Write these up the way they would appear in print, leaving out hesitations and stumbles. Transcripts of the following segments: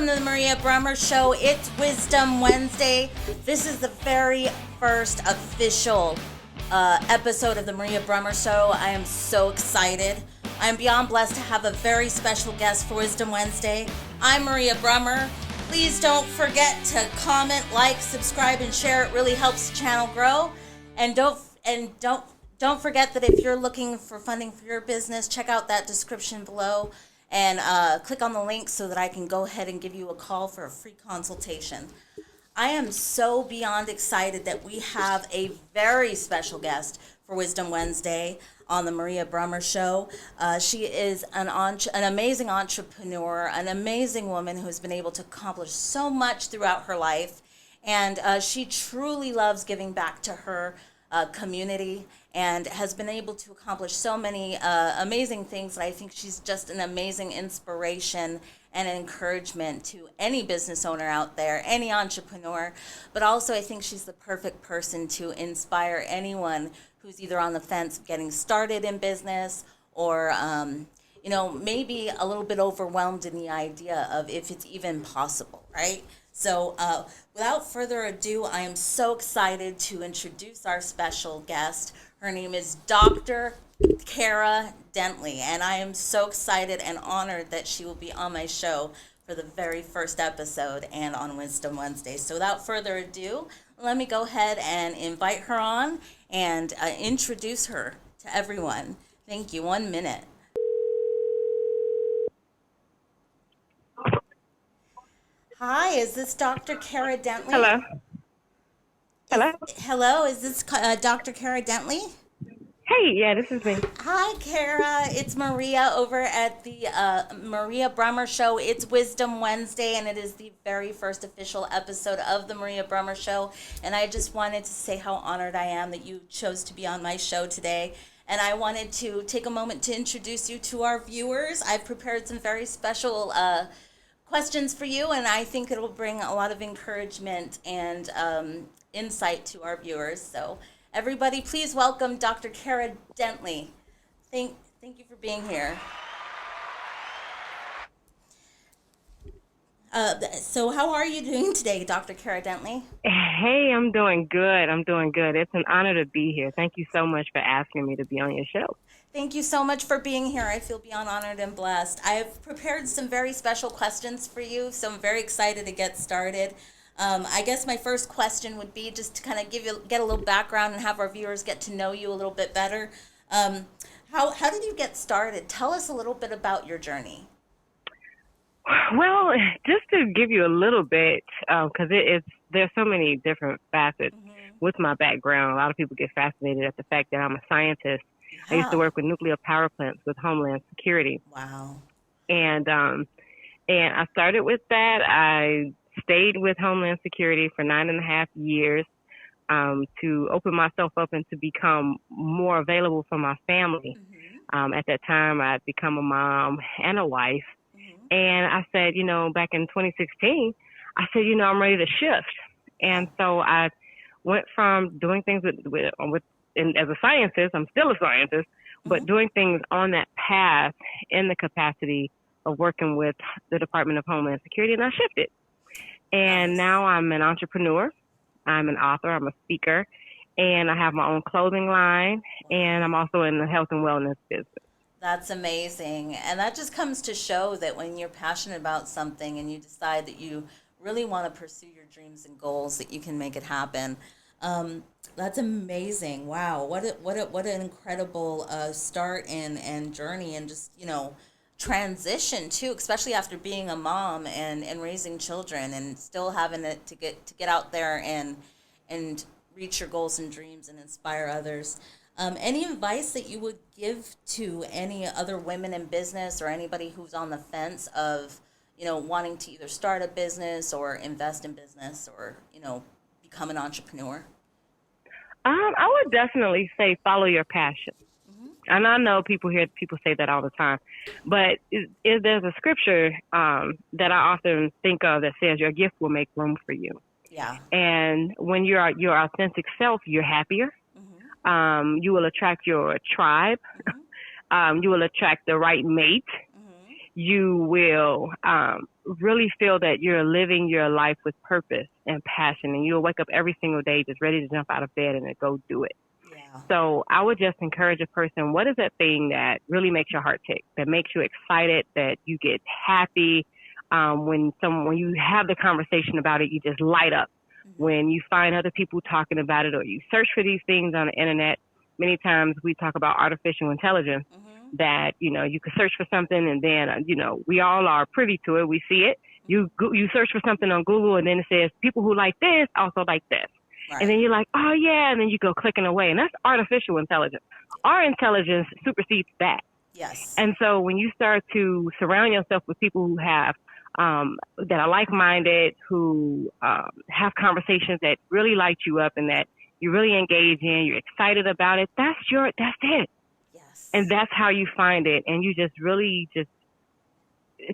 to the Maria Bruemmer Show. It's Wisdom Wednesday. This is the very first official episode of the Maria Bruemmer Show. I am so excited. I am beyond blessed to have a very special guest for Wisdom Wednesday. I'm Maria Bruemmer. Please don't forget to comment, like, subscribe, and share. It really helps the channel grow. And don't forget that if you're looking for funding for your business, check out that description below and click on the link so that I can go ahead and give you a call for a free consultation. I am so beyond excited that we have a very special guest for Wisdom Wednesday on the Maria Bruemmer Show. She is an amazing entrepreneur, an amazing woman who has been able to accomplish so much throughout her life. And she truly loves giving back to her community and has been able to accomplish so many amazing things. And I think she's just an amazing inspiration and encouragement to any business owner out there, any entrepreneur. But also I think she's the perfect person to inspire anyone who's either on the fence of getting started in business or maybe a little bit overwhelmed in the idea of if it's even possible, right? So without further ado, I am so excited to introduce our special guest. Her name is Dr.KaraDentley, and I am so excited and honored that she will be on my show for the very first episode and on Wisdom Wednesday. So without further ado, let me go ahead and invite her on and introduce her to everyone. Thank you. 1 minute. Hi, is this Dr. KaraDentley? Hello. Hello. Hello, is this Dr. KaraDentley? Hey, yeah, this is me. Hi, Kara. It's Maria over at the Maria Bruemmer Show. It's Wisdom Wednesday, and it is the very first official episode of the Maria Bruemmer Show. And I just wanted to say how honored I am that you chose to be on my show today. And I wanted to take a moment to introduce you to our viewers. I've prepared some very special questions for you, and I think it'll bring a lot of encouragement and insight to our viewers. So everybody, please welcome Dr. KaraDentley. Thank you for being here. So how are you doing today, Dr. KaraDentley? Hey, I'm doing good. It's an honor to be here. Thank you so much for asking me to be on your show. Thank you so much for being here. I feel beyond honored and blessed. I've prepared some very special questions for you, so I'm very excited to get started. I guess my first question would be just to kind of get a little background and have our viewers get to know you a little bit better. How did you get started? Tell us a little bit about your journey. Well, just to give you a little bit, because there's so many different facets with my background. A lot of people get fascinated at the fact that I'm a scientist. Yeah. I used to work with nuclear power plants with Homeland Security. Wow. And I started with that. I stayed with Homeland Security for 9.5 years to open myself up and to become more available for my family. At that time, I'd become a mom and a wife. And I said, back in 2016, I said, I'm ready to shift. And so I went from doing things and as a scientist, I'm still a scientist, but doing things on that path in the capacity of working with the Department of Homeland Security, and I shifted. And now I'm an entrepreneur, I'm an author, I'm a speaker, and I have my own clothing line, and I'm also in the health and wellness business. That's amazing. And that just comes to show that when you're passionate about something and you decide that you really want to pursue your dreams and goals, that you can make it happen. That's amazing. Wow. What an incredible start and journey and just, transition too, especially after being a mom and raising children and still having it to get out there and reach your goals and dreams and inspire others. Any advice that you would give to any other women in business or anybody who's on the fence of, wanting to either start a business or invest in business or, become an entrepreneur? I would definitely say follow your passion. And I know people say that all the time, but there's a scripture that I often think of that says your gift will make room for you. Yeah. And when you're your authentic self, you're happier. You will attract your tribe. You will attract the right mate. you will really feel that you're living your life with purpose and passion, and you'll wake up every single day just ready to jump out of bed and to go do it. Yeah. So I would just encourage a person, what is that thing that really makes your heart tick, that makes you excited, that you get happy when you have the conversation about it, you just light up. Mm-hmm. When you find other people talking about it, or you search for these things on the internet, many times we talk about artificial intelligence, Mm-hmm. that, you can search for something, and then, we all are privy to it. We see it. You search for something on Google, and then it says people who like this also like this. Right. And then you're like, oh, yeah, and then you go clicking away. And that's artificial intelligence. Our intelligence supersedes that. Yes. And so when you start to surround yourself with people who have that are like-minded, who have conversations that really light you up and that you really engage in, you're excited about it, that's it. Yes. And that's how you find it. And you just really just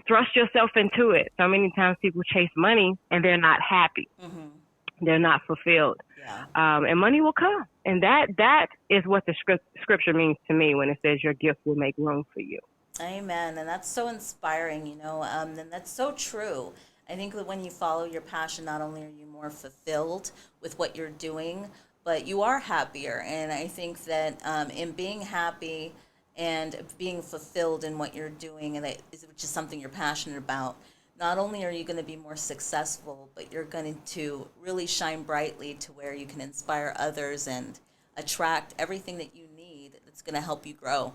thrust yourself into it. So many times people chase money and they're not happy. Mm-hmm. They're not fulfilled. Yeah. And money will come. And that is what the scripture means to me when it says your gift will make room for you. Amen. And that's so inspiring, and that's so true. I think that when you follow your passion, not only are you more fulfilled with what you're doing, but you are happier. And I think that in being happy and being fulfilled in what you're doing, and which is something you're passionate about, not only are you going to be more successful, but you're going to really shine brightly to where you can inspire others and attract everything that you need that's going to help you grow.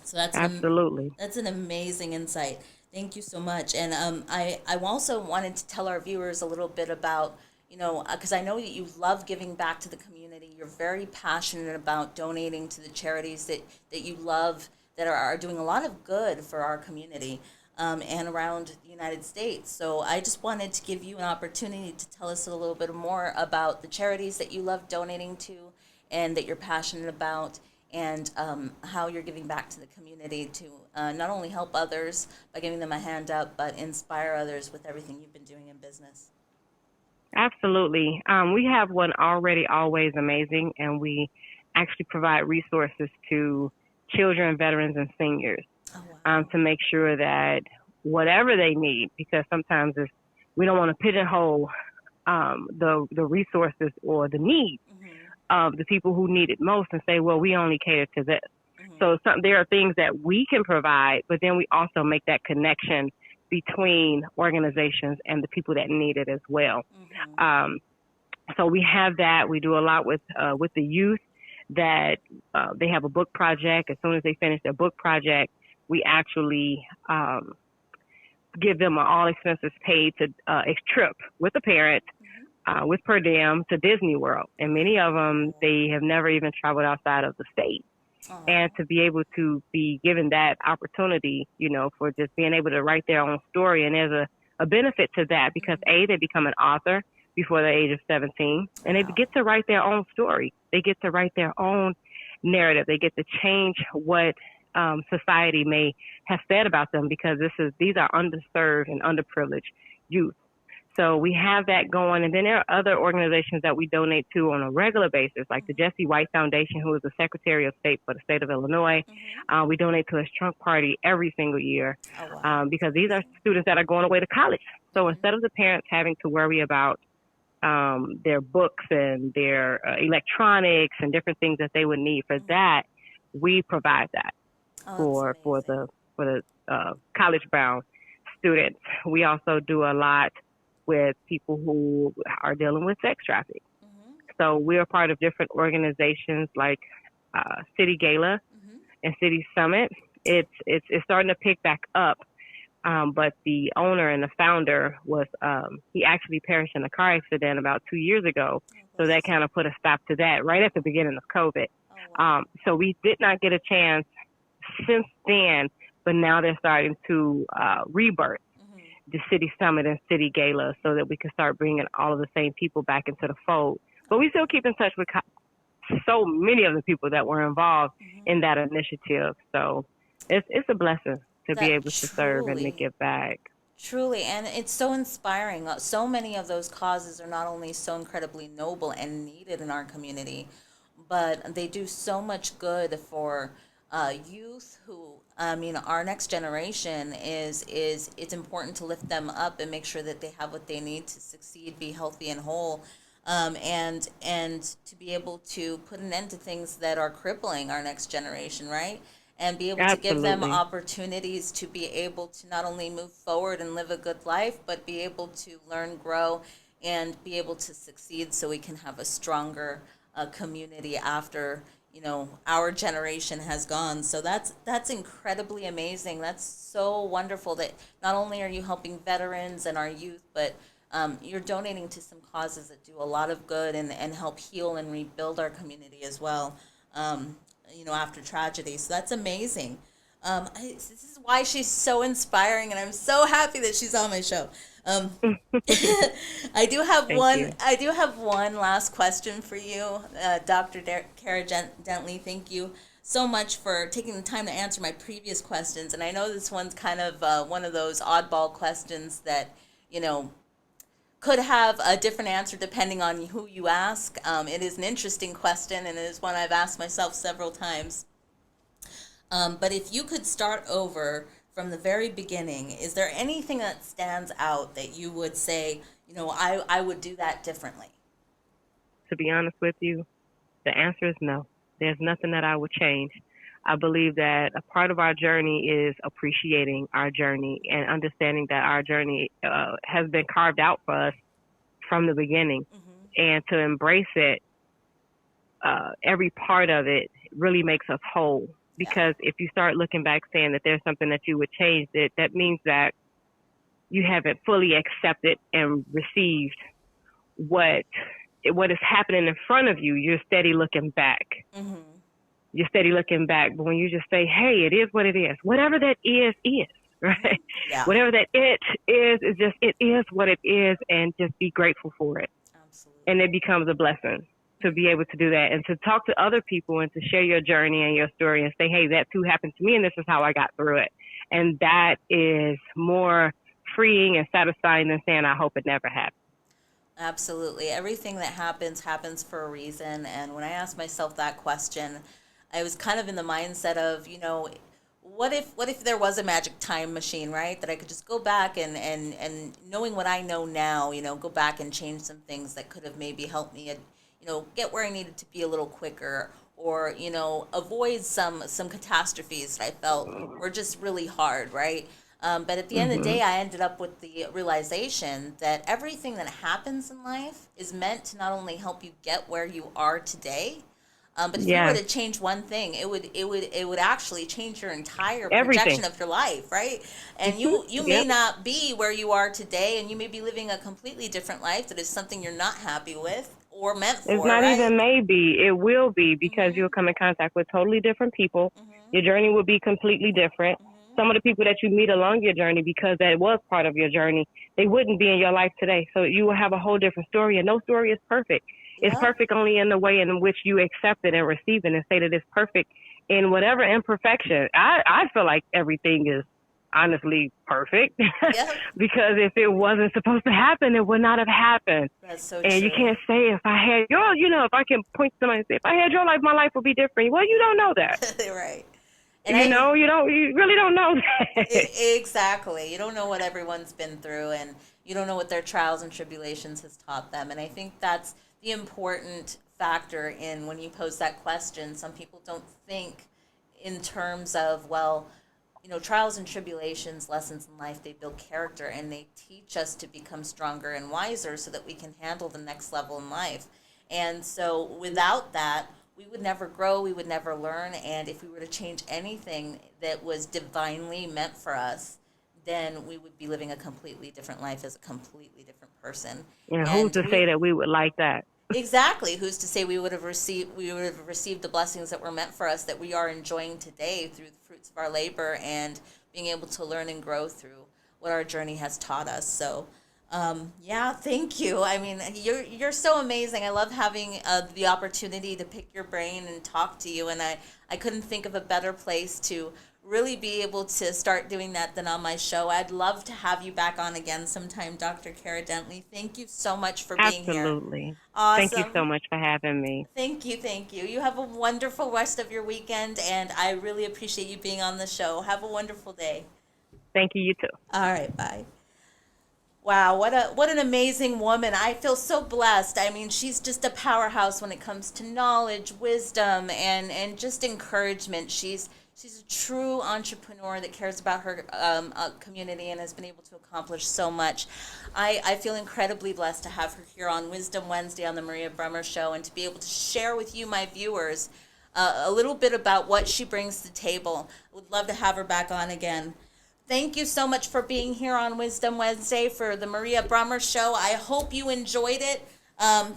So Absolutely. That's an amazing insight. Thank you so much. And I also wanted to tell our viewers a little bit about, because I know that you love giving back to the community. You're very passionate about donating to the charities that you love, that are doing a lot of good for our community and around the United States. So I just wanted to give you an opportunity to tell us a little bit more about the charities that you love donating to and that you're passionate about, and how you're giving back to the community to not only help others by giving them a hand up, but inspire others with everything you've been doing in business. Absolutely. We have one already, always amazing, and we actually provide resources to children, veterans, and seniors. Oh, wow. To make sure that whatever they need, because sometimes we don't want to pigeonhole the resources or the needs of the people who need it most and say, well, we only cater to this. So there are things that we can provide, but then we also make that connection between organizations and the people that need it as well. So we have that. We do a lot with the youth, that they have a book project. As soon as they finish their book project, we actually give them an all expenses paid to a trip with a parent, with per diem, to Disney World. And many of them, they have never even traveled outside of the state. And to be able to be given that opportunity, for just being able to write their own story. And there's a benefit to that, because they become an author before the age of 17, and they get to write their own story. They get to write their own narrative. They get to change what society may have said about them, because these are underserved and underprivileged youth. So we have that going. And then there are other organizations that we donate to on a regular basis, like the Jesse White Foundation, who is the Secretary of State for the state of Illinois. We donate to his trunk party every single year, because these are students that are going away to college. So instead of the parents having to worry about their books and their electronics and different things that they would need for that, we provide that for the college-bound students. We also do a lot with people who are dealing with sex trafficking. So we're part of different organizations like City Gala and City Summit. It's starting to pick back up, but the owner and the founder he actually perished in a car accident about 2 years ago. So that kind of put a stop to that right at the beginning of COVID. So we did not get a chance since then, but now they're starting to rebirth the City Summit and City Gala, so that we can start bringing all of the same people back into the fold. But we still keep in touch with so many of the people that were involved in that initiative. So it's a blessing to be able to serve and to give back. Truly, and it's so inspiring. So many of those causes are not only so incredibly noble and needed in our community, but they do so much good for youth who, I mean, our next generation is it's important to lift them up and make sure that they have what they need to succeed, be healthy and whole, and to be able to put an end to things that are crippling our next generation, right? And be able to give them Absolutely. opportunities to be able to not only move forward and live a good life, but be able to learn, grow, and be able to succeed so we can have a stronger community after our generation has gone. So that's incredibly amazing. That's so wonderful that not only are you helping veterans and our youth, but you're donating to some causes that do a lot of good and help heal and rebuild our community as well, after tragedy. So that's amazing. This is why she's so inspiring, and I'm so happy that she's on my show. Um, I do have Thank one. you. I do have one last question for you, Dr. Dentley. Thank you so much for taking the time to answer my previous questions. And I know this one's kind of one of those oddball questions that you know could have a different answer depending on who you ask. It is an interesting question, and it is one I've asked myself several times. But if you could start over from the very beginning, is there anything that stands out that you would say, I would do that differently? To be honest with you, the answer is no. There's nothing that I would change. I believe that a part of our journey is appreciating our journey and understanding that our journey has been carved out for us from the beginning, and to embrace it. Every part of it really makes us whole. Yeah. Because if you start looking back saying that there's something that you would change, that means that you haven't fully accepted and received what is happening in front of you. You're steady looking back. Mm-hmm. You're steady looking back. But when you just say, hey, it is what it is, whatever that is, right? Yeah. Whatever that it is just, it is what it is, and just be grateful for it. Absolutely. And it becomes a blessing to be able to do that and to talk to other people and to share your journey and your story and say, hey, that too happened to me and this is how I got through it. And that is more freeing and satisfying than saying, I hope it never happens. Absolutely. Everything that happens for a reason. And when I asked myself that question, I was kind of in the mindset of, what if there was a magic time machine, right? That I could just go back and knowing what I know now, go back and change some things that could have maybe helped me, get where I needed to be a little quicker, or, avoid some catastrophes that I felt were just really hard, right? But at the end of the day, I ended up with the realization that everything that happens in life is meant to not only help you get where you are today, but if you were Yeah, to change one thing, it would actually change your entire everything. projection of your life, right? And you may Yep. not be where you are today, and you may be living a completely different life that is something you're not happy with or meant It's for, not right? even maybe. It will be, because Mhm. you'll come in contact with totally different people. Mhm. Your journey will be completely different. Mhm. Some of the people that you meet along your journey, because that was part of your journey, they wouldn't be in your life today. So you will have a whole different story, and no story is perfect. It's Yep. perfect only in the way in which you accept it and receive it and say that it's perfect in whatever imperfection. I feel like everything is honestly perfect Yep. because if it wasn't supposed to happen, it would not have happened. That's so And you true. can't say, if I had your, if I can point to somebody and say, if I had your life, my life would be different. Well, you don't know that. Right. And You really don't know that. exactly. You don't know what everyone's been through, and you don't know what their trials and tribulations has taught them. And I think that's the important factor in when you pose that question. Some people don't think in terms of, well, trials and tribulations, lessons in life, they build character and they teach us to become stronger and wiser so that we can handle the next level in life. And so without that, we would never grow, we would never learn, and if we were to change anything that was divinely meant for us, then we would be living a completely different life as a completely different person. And who's And to we say that we would like that? exactly, who's to say we would have received the blessings that were meant for us that we are enjoying today through the fruits of our labor and being able to learn and grow through what our journey has taught us. So yeah, thank you. I mean, you're so amazing. I love having the opportunity to pick your brain and talk to you, and I couldn't think of a better place to really be able to start doing that then on my show. I'd love to have you back on again sometime, Dr. Kara Dentley. Thank you so much for being here. Absolutely. Thank you so Awesome. much for having me. Thank you, thank you. You have a wonderful rest of your weekend, and I really appreciate you being on the show. Have a wonderful day. Thank you, you too. All right, bye. Wow, what an amazing woman. I feel so blessed. I mean, she's just a powerhouse when it comes to knowledge, wisdom, and just encouragement. She's a true entrepreneur that cares about her community and has been able to accomplish so much. I feel incredibly blessed to have her here on Wisdom Wednesday on the Maria Bruemmer Show, and to be able to share with you, my viewers, a little bit about what she brings to the table. I would love to have her back on again. Thank you so much for being here on Wisdom Wednesday for the Maria Bruemmer Show. I hope you enjoyed it.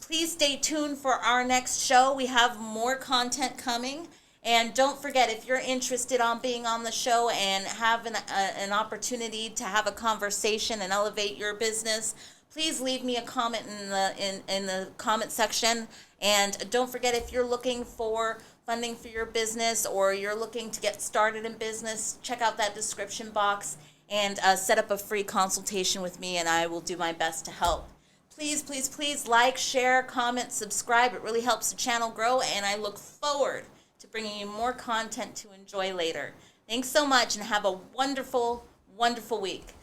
Please stay tuned for our next show. We have more content coming. And don't forget, if you're interested on being on the show and have an opportunity to have a conversation and elevate your business, please leave me a comment in the comment section. And don't forget, if you're looking for funding for your business or you're looking to get started in business, check out that description box and set up a free consultation with me, and I will do my best to help. Please, please, please like, share, comment, subscribe. It really helps the channel grow, and I look forward to bringing you more content to enjoy later. Thanks so much, and have a wonderful, wonderful week.